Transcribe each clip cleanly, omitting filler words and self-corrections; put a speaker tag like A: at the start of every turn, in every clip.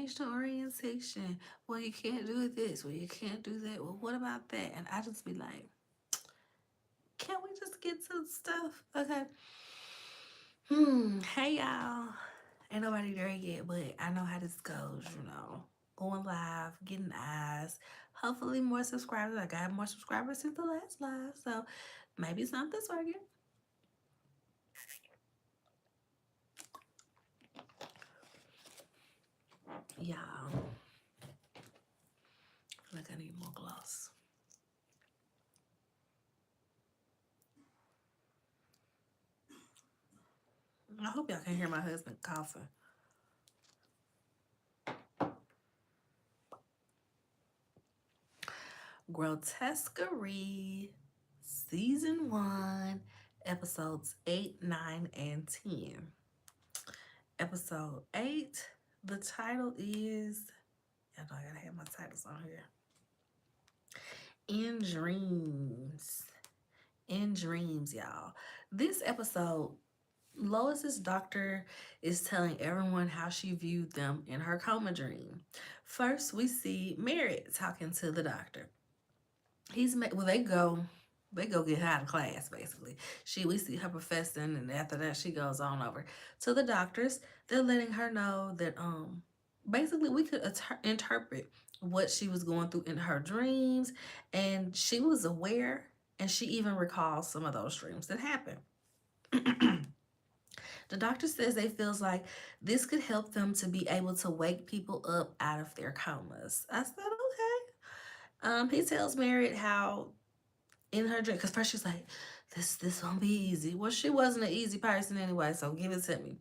A: change the orientation. Well, you can't do this. Well, you can't do that. Well, what about that? And I just be like, can we just get to stuff? Okay. Hey y'all. Ain't nobody there yet, but I know how this goes, Going live, getting eyes. Hopefully more subscribers. I got more subscribers since the last live. So maybe something's working. Y'all. I feel like I need more gloss. I hope y'all can hear my husband coughing. Grotesquerie, Season 1, Episodes 8, 9, and 10. Episode 8, the title is, I know I gotta have my titles on here. In Dreams. In Dreams, y'all. This episode, Lois's doctor is telling everyone how she viewed them in her coma dream. First, we see Merritt talking to the doctor. They go get her out of class basically. We see her professing, and after that she goes on over to the doctors. They're letting her know that basically we could interpret what she was going through in her dreams, and she was aware, and she even recalls some of those dreams that happened. The doctor says they feels like this could help them to be able to wake people up out of their comas. I said, okay. He tells Merritt how in her dream, because first she's like, this won't be easy. Well, she wasn't an easy person anyway, so give it to me.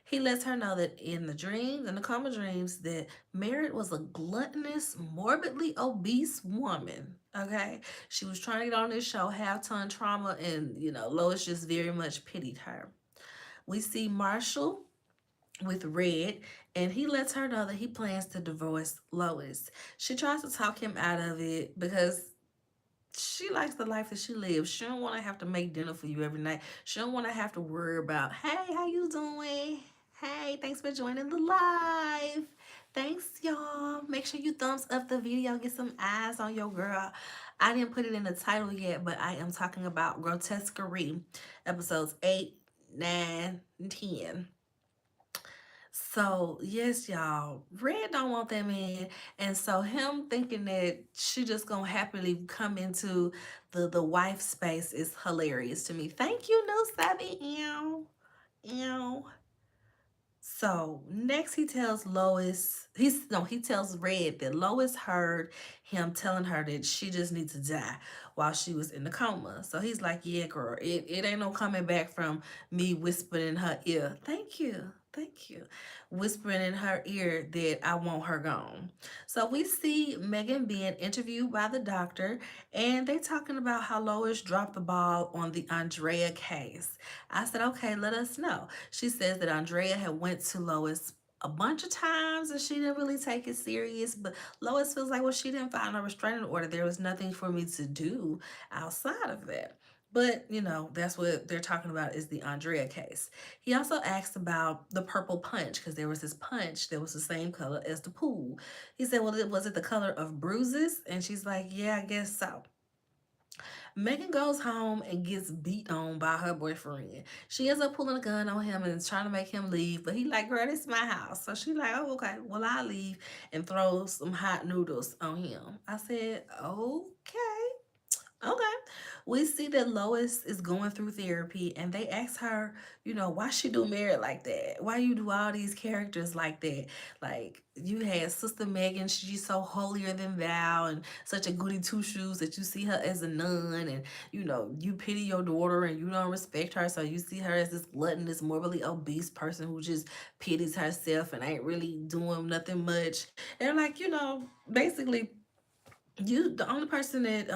A: He lets her know that in the dreams, in the coma dreams, that Merritt was a gluttonous, morbidly obese woman. Okay, she was trying to get on this show, have ton trauma, and Lois just very much pitied her. We see Marshall with Red, and he lets her know that he plans to divorce Lois. She tries to talk him out of it because she likes the life that she lives. She don't want to have to make dinner for you every night. She don't want to have to worry about, hey, how you doing? Hey, thanks for joining the live. Thanks, y'all. Make sure you thumbs up the video. Get some eyes on your girl. I didn't put it in the title yet, but I am talking about Grotesquerie, episodes 8, 9, and 10. So yes, y'all, Red don't want that man, and so him thinking that she just gonna happily come into the wife space is hilarious to me. Thank you, no savvy. Ew, ew. So next he tells Lois, he tells Red that Lois heard him telling her that she just needs to die while she was in the coma. So he's like, yeah, girl, it ain't no coming back from me whispering in her ear. Thank you. Thank you. Whispering in her ear that I want her gone. So we see Megan being interviewed by the doctor, and they talking about how Lois dropped the ball on the Andrea case. I said, okay, let us know. She says that Andrea had went to Lois a bunch of times and she didn't really take it serious, but Lois feels like, well, she didn't file a restraining order. There was nothing for me to do outside of that. But, that's what they're talking about is the Andrea case. He also asked about the purple punch because there was this punch that was the same color as the pool. He said, well, was it the color of bruises? And she's like, yeah, I guess so. Megan goes home and gets beat on by her boyfriend. She ends up pulling a gun on him and is trying to make him leave, but he like, girl, this is my house. So she like, oh, okay, well, I'll leave, and throw some hot noodles on him. I said, okay. Okay. We see that Lois is going through therapy, and they ask her, why she do Merit like that? Why you do all these characters like that? Like, you had Sister Megan, she's so holier than thou and such a goody two shoes that you see her as a nun, and you pity your daughter and you don't respect her, so you see her as this gluttonous, morbidly obese person who just pities herself and ain't really doing nothing much. And like, basically the only person that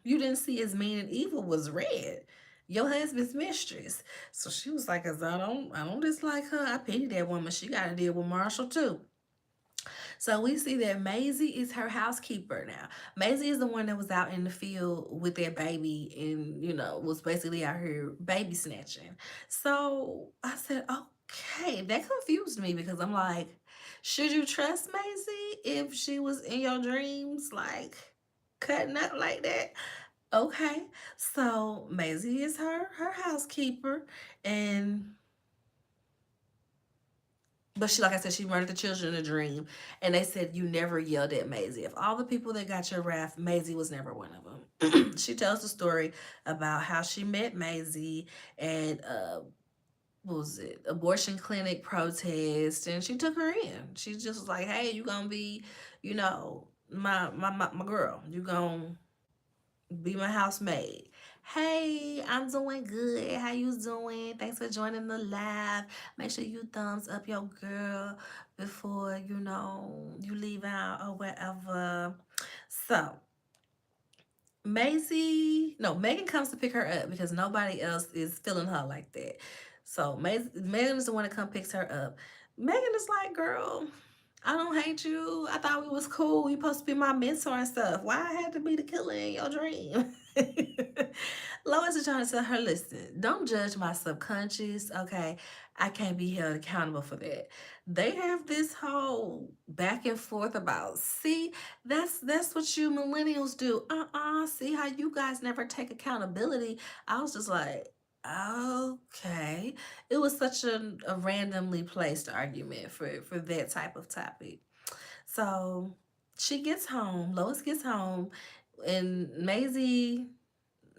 A: you didn't see as mean and evil was Red, your husband's mistress. So she was like, "Cause I don't dislike her. I pity that woman. She got to deal with Marshall too." So we see that Maisie is her housekeeper now. Maisie is the one that was out in the field with their baby and was basically out here baby snatching. So I said, okay, that confused me because I'm like, Should you trust Maisie if she was in your dreams, like cutting up like that? Okay, so Maisie is her housekeeper, and but she, like I said, she murdered the children in a dream, and they said you never yelled at Maisie. Of all the people that got your wrath, Maisie was never one of them. She tells the story about how she met Maisie and what was it, abortion clinic protest, and she took her in. She just was like, hey, you gonna be, my girl. You gonna be my housemaid. Hey, I'm doing good. How you doing? Thanks for joining the live. Make sure you thumbs up your girl before you leave out or whatever. So Megan comes to pick her up because nobody else is feeling her like that. So Megan is the one that come picks her up. Megan is like, girl, I don't hate you. I thought we was cool. You supposed to be my mentor and stuff. Why I had to be the killer in your dream? Lois is trying to tell her, listen, don't judge my subconscious, okay? I can't be held accountable for that. They have this whole back and forth about, see, that's what you millennials do. See how you guys never take accountability. I was just like, okay. It was such a randomly placed argument for that type of topic. So she gets home, Lois gets home, and Maisie,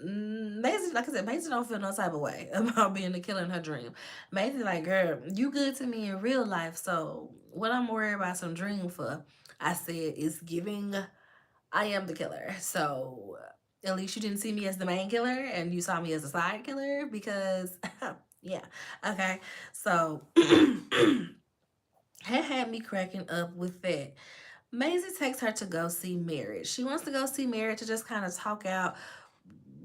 A: like I said, Maisie don't feel no type of way about being the killer in her dream. Maisie like, girl, you good to me in real life, so what I'm worried about some dream for, I said, is giving I am the killer. So at least you didn't see me as the main killer and you saw me as a side killer because, yeah. Okay. So had me cracking up with that. Maisie takes her to go see Merritt. She wants to go see Merritt to just kind of talk out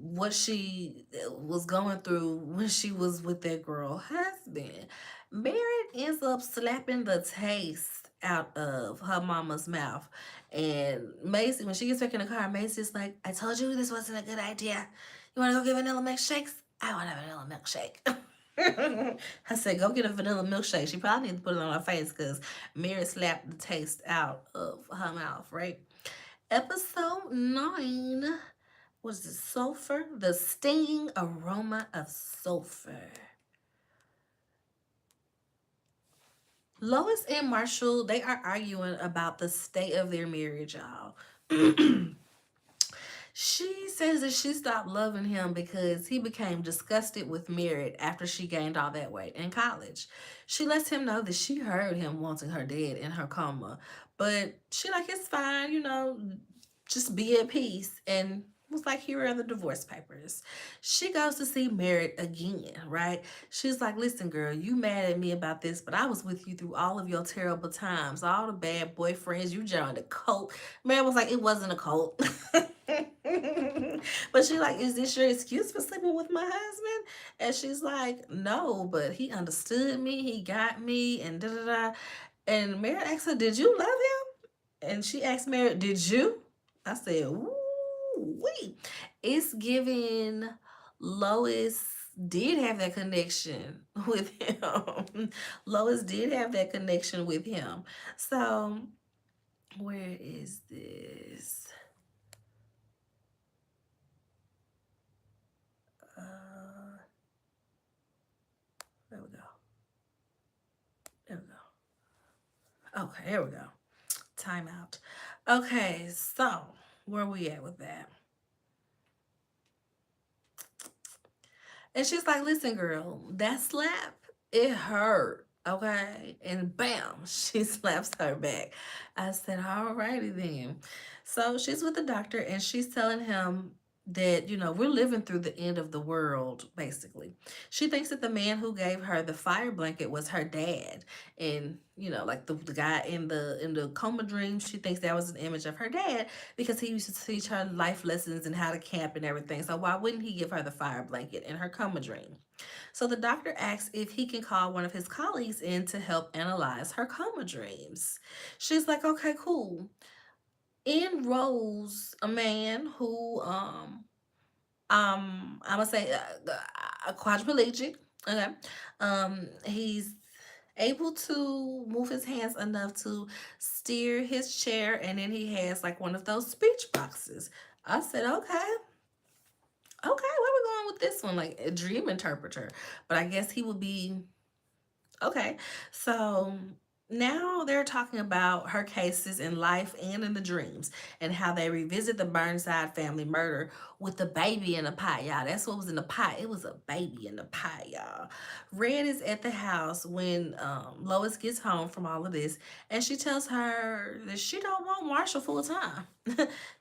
A: what she was going through when she was with that girl husband. Merritt ends up slapping the taste out of her mama's mouth. And Macy, when she gets back in the car, Macy's like, I told you this wasn't a good idea. You want to go get vanilla milkshakes? I want a vanilla milkshake. I said, go get a vanilla milkshake. She probably needs to put it on her face because Mary slapped the taste out of her mouth, right? Episode 9 was the sulfur, the stinging aroma of sulfur. Lois and Marshall, they are arguing about the state of their marriage, y'all. She says that she stopped loving him because he became disgusted with Merritt after she gained all that weight in college. She lets him know that she heard him wanting her dead in her coma, but she like, it's fine, just be at peace, and was like, here are the divorce papers. She goes to see Merritt again, right? She's like, listen, girl, you mad at me about this, but I was with you through all of your terrible times, all the bad boyfriends. You joined a cult. Merritt was like, it wasn't a cult. But she like, is this your excuse for sleeping with my husband? And she's like, no, but he understood me, he got me, and da da da. And Merritt asked her, did you love him? And she asked Merritt, did you? I said, ooh, wee. It's giving Lois did have that connection with him. Lois did have that connection with him. So, where is this? Uh, there we go. There we go. Okay, here we go. Timeout. Okay, so where we at with that? And she's like, listen, girl, that slap, it hurt. Okay. And bam, she slaps her back. I said, alrighty then. So she's with the doctor and she's telling him that, we're living through the end of the world, basically. She thinks that the man who gave her the fire blanket was her dad. And, like the guy in the coma dream, she thinks that was an image of her dad because he used to teach her life lessons and how to camp and everything. So why wouldn't he give her the fire blanket in her coma dream? So the doctor asks if he can call one of his colleagues in to help analyze her coma dreams. She's like, okay, cool. In rolls a man who I'm gonna say a quadriplegic. Okay, he's able to move his hands enough to steer his chair, and then he has like one of those speech boxes. I said, okay, okay, where we going with this one? Like a dream interpreter. But I guess he would be okay. So now they're talking about her cases in life and in the dreams, and how they revisit the Burnside family murder with the baby in the pot, y'all. That's what was in the pot. It was a baby in the pot, y'all. Red is at the house when Lois gets home from all of this, and she tells her that she don't want Marshall full time.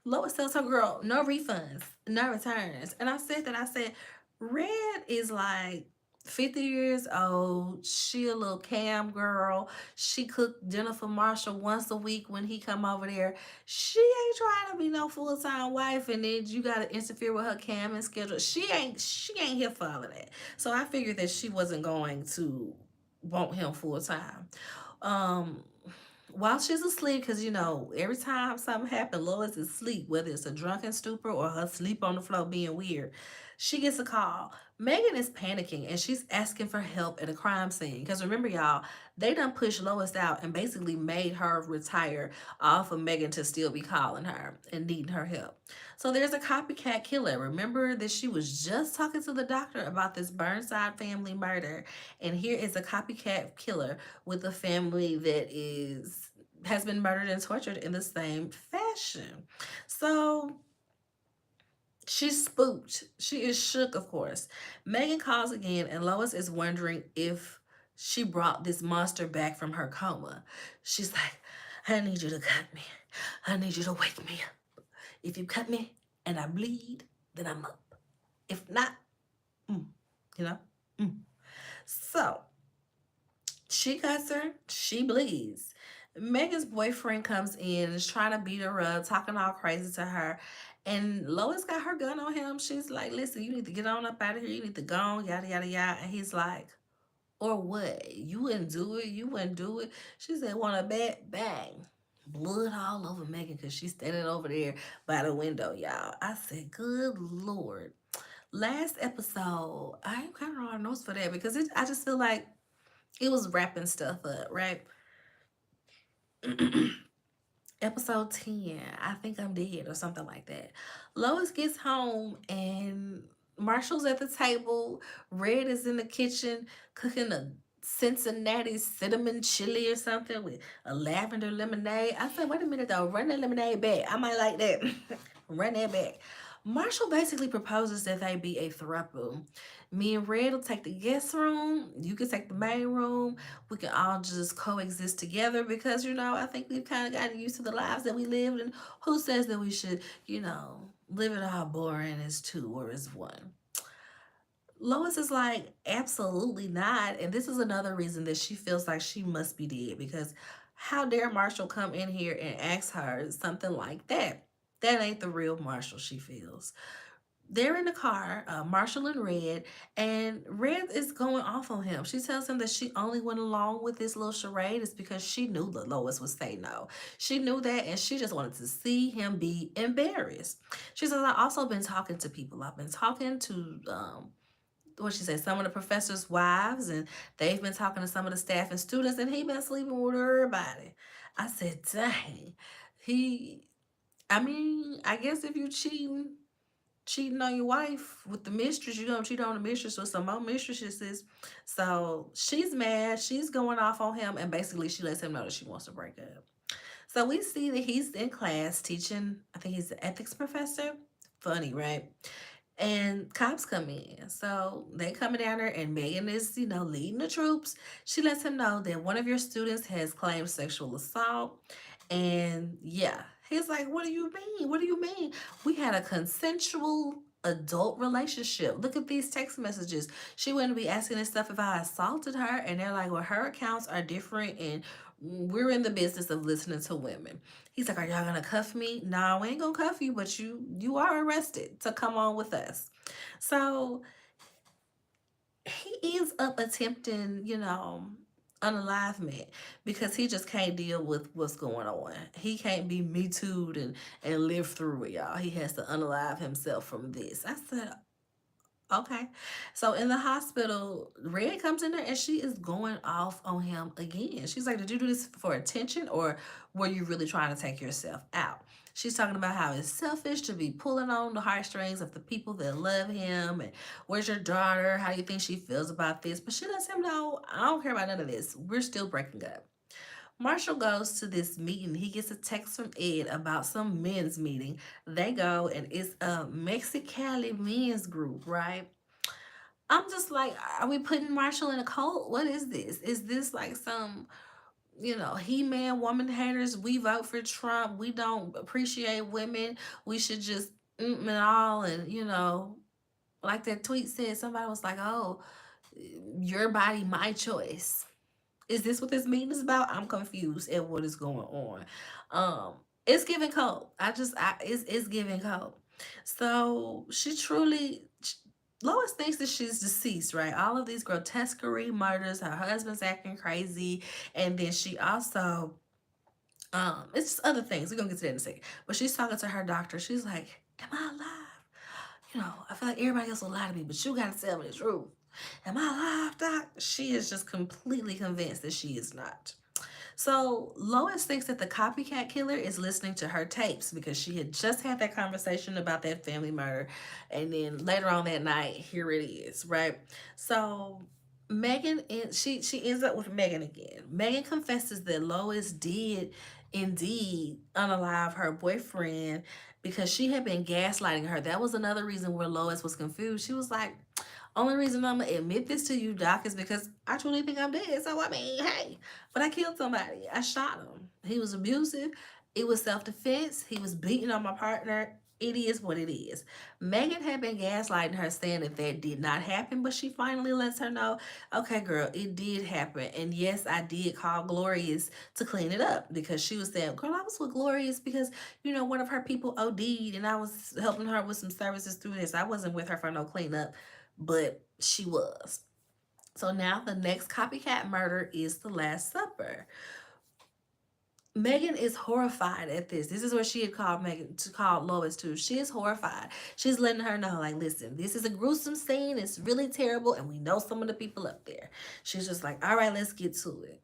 A: Lois tells her, girl, no refunds, no returns. And I said, Red is like 50 years old. She a little cam girl. She cooked dinner for Marshall once a week when he come over there. She ain't trying to be no full-time wife, and then you gotta interfere with her camming schedule. She ain't here for all of that. So I figured that she wasn't going to want him full-time. Um while she's asleep, because every time something happens, Lois is asleep, whether it's a drunken stupor or her sleep on the floor being weird. She gets a call. Megan is panicking and she's asking for help at a crime scene. Because remember, y'all, they done pushed Lois out and basically made her retire off of Megan to still be calling her and needing her help. So there's a copycat killer. Remember that she was just talking to the doctor about this Burnside family murder. And here is a copycat killer with a family that has been murdered and tortured in the same fashion. So she's spooked. She is shook, of course. Megan calls again, and Lois is wondering if she brought this monster back from her coma. She's like, I need you to cut me. I need you to wake me up. If you cut me and I bleed, then I'm up. If not, mm, you know? Mm. So she cuts her, she bleeds. Megan's boyfriend comes in and is trying to beat her up, talking all crazy to her. And Lois got her gun on him. She's like, listen, you need to get on up out of here. You need to go on, yada, yada, yada. And he's like, or what? You wouldn't do it. You wouldn't do it. She said, want a bet? Bang. Blood all over Megan because she's standing over there by the window, y'all. I said, good Lord. Last episode, I kind of wrote notes for that because I just feel like it was wrapping stuff up, right? Episode 10, I think I'm dead or something like that. Lois gets home and Marshall's at the table. Red is in the kitchen cooking a Cincinnati cinnamon chili or something with a lavender lemonade. I said, wait a minute though, run that lemonade back. I might like that. Run that back. Marshall basically proposes that they be a throuple. Me and Red will take the guest room. You can take the main room. We can all just coexist together because, I think we've kind of gotten used to the lives that we lived. And who says that we should, live it all boring as two or as one? Lois is like, absolutely not. And this is another reason that she feels like she must be dead because how dare Marshall come in here and ask her something like that? That ain't the real Marshall, she feels. They're in the car, Marshall and Red is going off on him. She tells him that she only went along with this little charade is because she knew that Lois would say no. She knew that, and she just wanted to see him be embarrassed. She says, I've also been talking to people. I've been talking to what she said, some of the professors' wives, and they've been talking to some of the staff and students, and he been sleeping with everybody. I said, dang, he. I mean, I guess if you cheating on your wife with the mistress, you're gonna cheat on the mistress with some more mistresses. So she's mad, she's going off on him, and basically she lets him know that she wants to break up. So we see that he's in class teaching, I think he's an ethics professor. Funny, right? And cops come in. So they coming down there and Megan is, leading the troops. She lets him know that one of your students has claimed sexual assault. And yeah, he's like, what do you mean? What do you mean? We had a consensual adult relationship. Look at these text messages. She wouldn't be asking this stuff if I assaulted her. And they're like, well, her accounts are different and we're in the business of listening to women. He's like, are y'all gonna cuff me? No, we ain't gonna cuff you, but you are arrested to come on with us. So he ends up attempting, unalivement because he just can't deal with what's going on. He can't be me too'd and live through it, y'all. He has to unalive himself from this. I said, Okay. So in the hospital, Red comes in there and she is going off on him again. She's like, did you do this for attention or were you really trying to take yourself out? She's talking about how it's selfish to be pulling on the heartstrings of the people that love him. And where's your daughter? How do you think she feels about this? But she lets him know, I don't care about none of this. We're still breaking up. Marshall goes to this meeting. He gets a text from Ed about some men's meeting. They go and it's a Mexicali men's group, right? I'm just like, are we putting Marshall in a cult? What is this? Is this like some, he man, woman haters? We vote for Trump. We don't appreciate women. We should just and all. And, like that tweet said, somebody was like, oh, your body, my choice. Is this what this meeting is about? I'm confused at what is going on. Um, it's giving cold. It's giving cold. So she truly, Lois thinks that she's deceased, right? All of these grotesquerie murders, her husband's acting crazy, and then she also, it's just other things. We're gonna get to that in a second. But she's talking to her doctor. She's like, "Am I alive? I feel like everybody else will lie to me, but you gotta tell me the truth. Am I alive, doc?" She is just completely convinced that she is not. So Lois thinks that the copycat killer is listening to her tapes because she had just had that conversation about that family murder. And then later on that night, here it is, right? So Megan, she ends up with Megan again. Megan confesses that Lois did indeed unalive her boyfriend because she had been gaslighting her. That was another reason where Lois was confused. She was like, only reason I'm gonna admit this to you, Doc, is because I truly think I'm dead. So I mean, hey, but I killed somebody. I shot him. He was abusive. It was self-defense. He was beating on my partner. It is what it is. Megan had been gaslighting her, saying that that did not happen, but she finally lets her know, okay, girl, it did happen. And yes, I did call Glorious to clean it up because she was saying, girl, I was with Glorious because, one of her people OD'd and I was helping her with some services through this. I wasn't with her for no cleanup, but she was. So now the next copycat murder is the Last Supper. Megan is horrified at this. This is what she had called Megan to call Lois to. She is horrified. She's letting her know, like, listen, this is a gruesome scene. It's really terrible, and we know some of the people up there. She's just like, all right, let's get to it.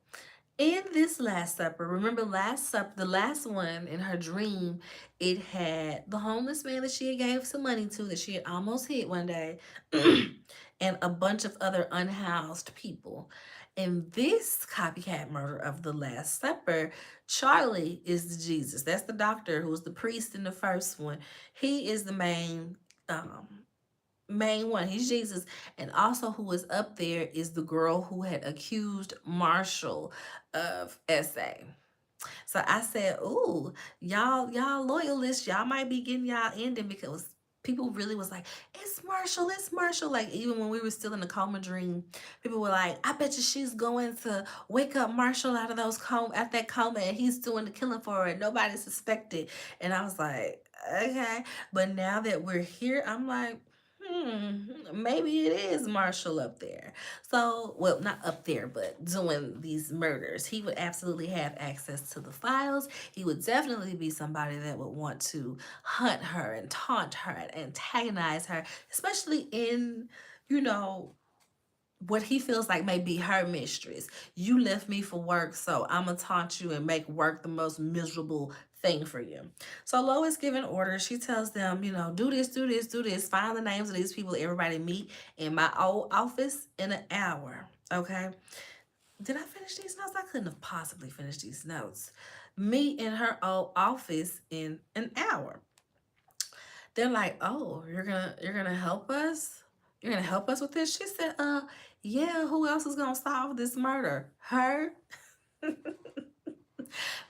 A: In this Last Supper, remember Last Supper, the last one in her dream, it had the homeless man that she had gave some money to that she had almost hit one day, and a bunch of other unhoused people. In this copycat murder of the Last Supper, Charlie is the Jesus. That's the doctor who was the priest in the first one. He is the main one. He's Jesus. And also who is up there is the girl who had accused Marshall of SA. So I said, "Ooh, y'all loyalists, y'all might be getting y'all ending because people really was like, it's Marshall, it's Marshall." Like even when we were still in the coma dream, people were like, I bet you she's going to wake up Marshall out of out that coma and he's doing the killing for her. Nobody suspected. And I was like, okay. But now that we're here, I'm like, maybe it is Marshall up there. So, well, not up there, but doing these murders. He would absolutely have access to the files. He would definitely be somebody that would want to hunt her and taunt her and antagonize her, especially in, you know, what he feels like may be her mistress. You left me for work, so I'm gonna taunt you and make work the most miserable thing for you. So Lois giving orders. She tells them, do this, do this, do this. Find the names of these people. Everybody meet in my old office in an hour. Okay. Did I finish these notes? I couldn't have possibly finished these notes. Meet in her old office in an hour. They're like, "Oh, you're gonna help us? You're gonna help us with this?" She said, yeah, who else is gonna solve this murder? Her?"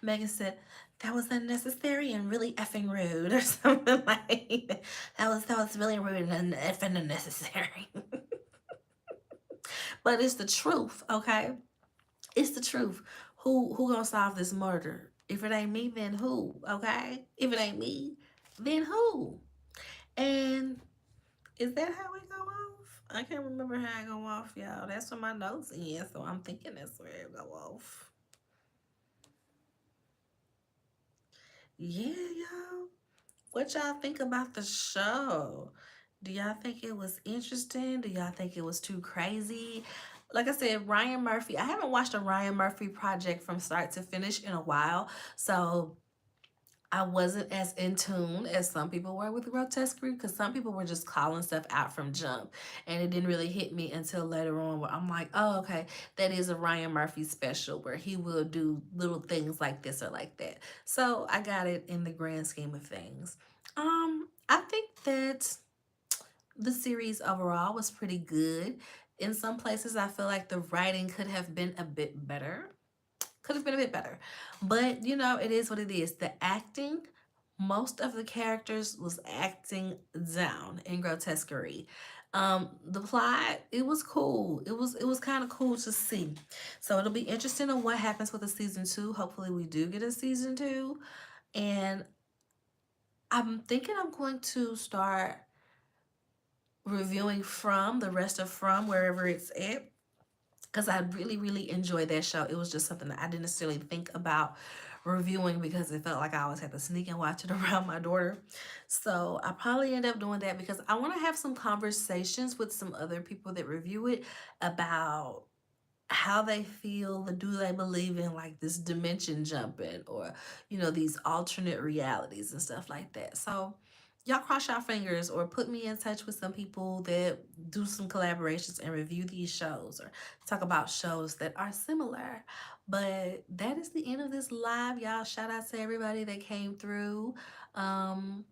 A: Megan said, "That was unnecessary and really effing rude," or something like that. That was really rude and effing unnecessary. But it's the truth, okay? It's the truth. Who gonna solve this murder? If it ain't me, then who? Okay? If it ain't me, then who? And is that how we go off? I can't remember how I go off, y'all. That's what my notes in, so I'm thinking that's where it go off. Yeah, y'all. What y'all think about the show? Do y'all think it was interesting? Do y'all think it was too crazy? Like I said, Ryan Murphy, I haven't watched a Ryan Murphy project from start to finish in a while. So I wasn't as in tune as some people were with Grotesquerie, because some people were just calling stuff out from jump, and it didn't really hit me until later on where I'm like, oh, okay, that is a Ryan Murphy special where he will do little things like this or like that. So I got it in the grand scheme of things. I think that the series overall was pretty good. In some places, I feel like the writing could have been a bit better. Could have been a bit better. But, it is what it is. The acting, most of the characters was acting down in Grotesquerie. The plot, it was cool. It was kind of cool to see. So it'll be interesting on what happens with the season 2. Hopefully we do get a season 2. And I'm thinking I'm going to start reviewing From, the rest of From, wherever it's at, because I really, really enjoyed that show. It was just something that I didn't necessarily think about reviewing because it felt like I always had to sneak and watch it around my daughter. So I probably end up doing that because I want to have some conversations with some other people that review it about how they feel, do they believe in like this dimension jumping, or these alternate realities and stuff like that. So y'all cross your fingers or put me in touch with some people that do some collaborations and review these shows or talk about shows that are similar. But that is the end of this live, y'all. Shout out to everybody that came through. um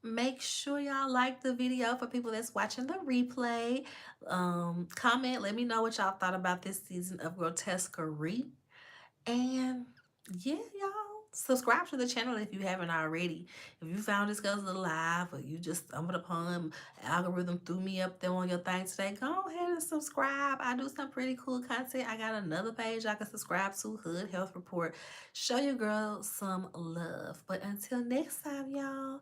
A: Make sure y'all like the video for people that's watching the replay. Comment, let me know what y'all thought about this season of Grotesquerie. And yeah, y'all, subscribe to the channel if you haven't already. If you found this goes live or you just stumbled upon algorithm threw me up there on your thing today, go ahead and subscribe. I do some pretty cool content. I got another page I can subscribe to, Hood Health Report. Show your girl some love. But until next time, y'all,